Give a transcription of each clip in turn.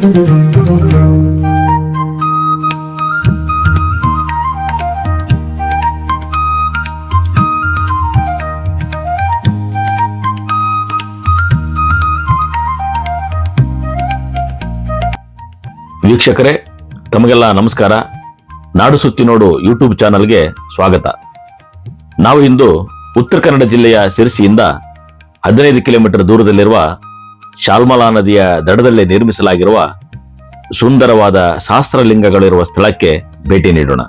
ವೀಕ್ಷಕರೇ, ತಮಗೆಲ್ಲ ನಮಸ್ಕಾರ. ನಾಡು ಸುತ್ತಿ ನೋಡು ಯೂಟ್ಯೂಬ್ ಚಾನಲ್ಗೆ ಸ್ವಾಗತ. ನಾವು ಇಂದು ಉತ್ತರ ಕನ್ನಡ ಜಿಲ್ಲೆಯ ಶಿರಸಿಯಿಂದ 15 ಕಿಲೋಮೀಟರ್ ದೂರದಲ್ಲಿರುವ ಶಾಲ್ಮಲಾ ನದಿಯ ದಡದಲ್ಲೇ ನಿರ್ಮಿಸಲಾಗಿರುವ ಸುಂದರವಾದ ಸಹಸ್ರಲಿಂಗಗಳಿರುವ ಸ್ಥಳಕ್ಕೆ ಭೇಟಿ ನೀಡೋಣ.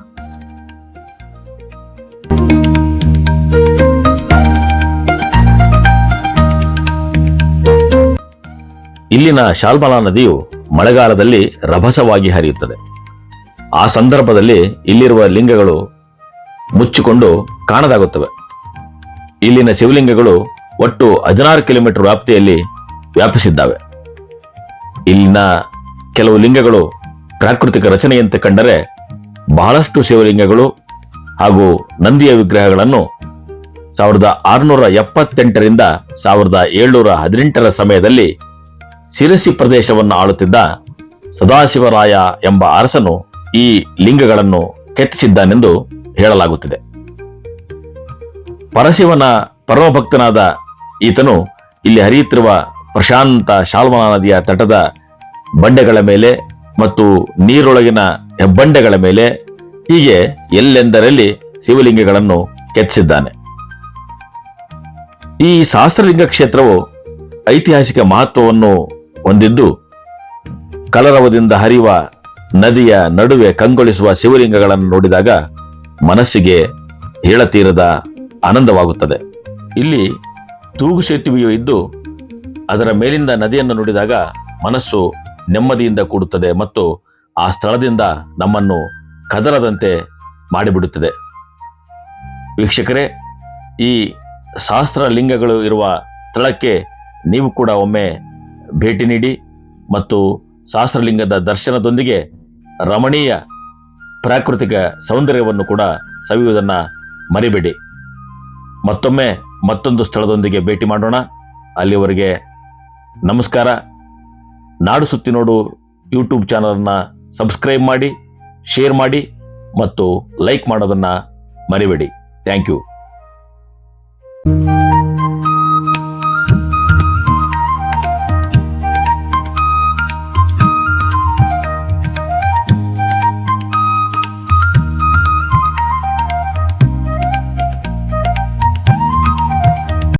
ಇಲ್ಲಿನ ಶಾಲ್ಮಲಾ ನದಿಯು ಮಳೆಗಾಲದಲ್ಲಿ ರಭಸವಾಗಿ ಹರಿಯುತ್ತದೆ. ಆ ಸಂದರ್ಭದಲ್ಲಿ ಇಲ್ಲಿರುವ ಲಿಂಗಗಳು ಮುಚ್ಚಿಕೊಂಡು ಕಾಣದಾಗುತ್ತವೆ. ಇಲ್ಲಿನ ಶಿವಲಿಂಗಗಳು ಒಟ್ಟು 16 ಕಿಲೋಮೀಟರ್ ವ್ಯಾಪ್ತಿಯಲ್ಲಿ ವ್ಯಾಪಿಸಿದ್ದಾವೆ. ಇಲ್ಲಿನ ಕೆಲವು ಲಿಂಗಗಳು ಪ್ರಾಕೃತಿಕ ರಚನೆಯಂತೆ ಕಂಡರೆ, ಬಹಳಷ್ಟು ಶಿವಲಿಂಗಗಳು ಹಾಗೂ ನಂದಿಯ ವಿಗ್ರಹಗಳನ್ನು 1678ರಿಂದ 1718 ಸಮಯದಲ್ಲಿ ಶಿರಸಿ ಪ್ರದೇಶವನ್ನು ಆಳುತ್ತಿದ್ದ ಸದಾಶಿವರಾಯ ಎಂಬ ಅರಸನು ಈ ಲಿಂಗಗಳನ್ನು ಕೆತ್ತಿಸಿದ್ದಾನೆಂದು ಹೇಳಲಾಗುತ್ತಿದೆ. ಪರಶಿವನ ಪರಮಭಕ್ತನಾದ ಈತನು ಇಲ್ಲಿ ಹರಿಯುತ್ತಿರುವ ಪ್ರಶಾಂತ ಶಾಲ್ಮಲಾ ನದಿಯ ತಟದ ಬಂಡೆಗಳ ಮೇಲೆ ಮತ್ತು ನೀರೊಳಗಿನ ಹೆಬ್ಬಂಡೆಗಳ ಮೇಲೆ ಹೀಗೆ ಎಲ್ಲೆಂದರಲ್ಲಿ ಶಿವಲಿಂಗಗಳನ್ನು ಕೆತ್ತಿಸಿದ್ದಾನೆ. ಈ ಸಹಸ್ರಲಿಂಗ ಕ್ಷೇತ್ರವು ಐತಿಹಾಸಿಕ ಮಹತ್ವವನ್ನು ಹೊಂದಿದ್ದು, ಕಲರವದಿಂದ ಹರಿಯುವ ನದಿಯ ನಡುವೆ ಕಂಗೊಳಿಸುವ ಶಿವಲಿಂಗಗಳನ್ನು ನೋಡಿದಾಗ ಮನಸ್ಸಿಗೆ ಹೇಳತೀರದ ಆನಂದವಾಗುತ್ತದೆ. ಇಲ್ಲಿ ತೂಗು ಸೇತುವೆಯೂ ಇದ್ದು, ಅದರ ಮೇಲಿಂದ ನದಿಯನ್ನು ನೋಡಿದಾಗ ಮನಸ್ಸು ನೆಮ್ಮದಿಯಿಂದ ಕೂಡುತ್ತದೆ ಮತ್ತು ಆ ಸ್ಥಳದಿಂದ ನಮ್ಮನ್ನು ಕದಲದಂತೆ ಮಾಡಿಬಿಡುತ್ತದೆ. ವೀಕ್ಷಕರೇ, ಈ ಸಹಸ್ರಲಿಂಗಗಳು ಇರುವ ಸ್ಥಳಕ್ಕೆ ನೀವು ಕೂಡ ಒಮ್ಮೆ ಭೇಟಿ ನೀಡಿ ಮತ್ತು ಸಹಸ್ರಲಿಂಗದ ದರ್ಶನದೊಂದಿಗೆ ರಮಣೀಯ ಪ್ರಾಕೃತಿಕ ಸೌಂದರ್ಯವನ್ನು ಕೂಡ ಸವಿಯುವುದನ್ನು ಮರಿಬೇಡಿ. ಮತ್ತೊಮ್ಮೆ ಮತ್ತೊಂದು ಸ್ಥಳದೊಂದಿಗೆ ಭೇಟಿ ಮಾಡೋಣ. ಅಲ್ಲಿವರೆಗೆ ನಮಸ್ಕಾರ. ನಾಡು ಸುತ್ತಿ ನೋಡು ಯೂಟ್ಯೂಬ್ ಚಾನಲನ್ನು ಸಬ್ಸ್ಕ್ರೈಬ್ ಮಾಡಿ, ಶೇರ್ ಮಾಡಿ ಮತ್ತು ಲೈಕ್ ಮಾಡೋದನ್ನು ಮರಿಬೇಡಿ. Thank you.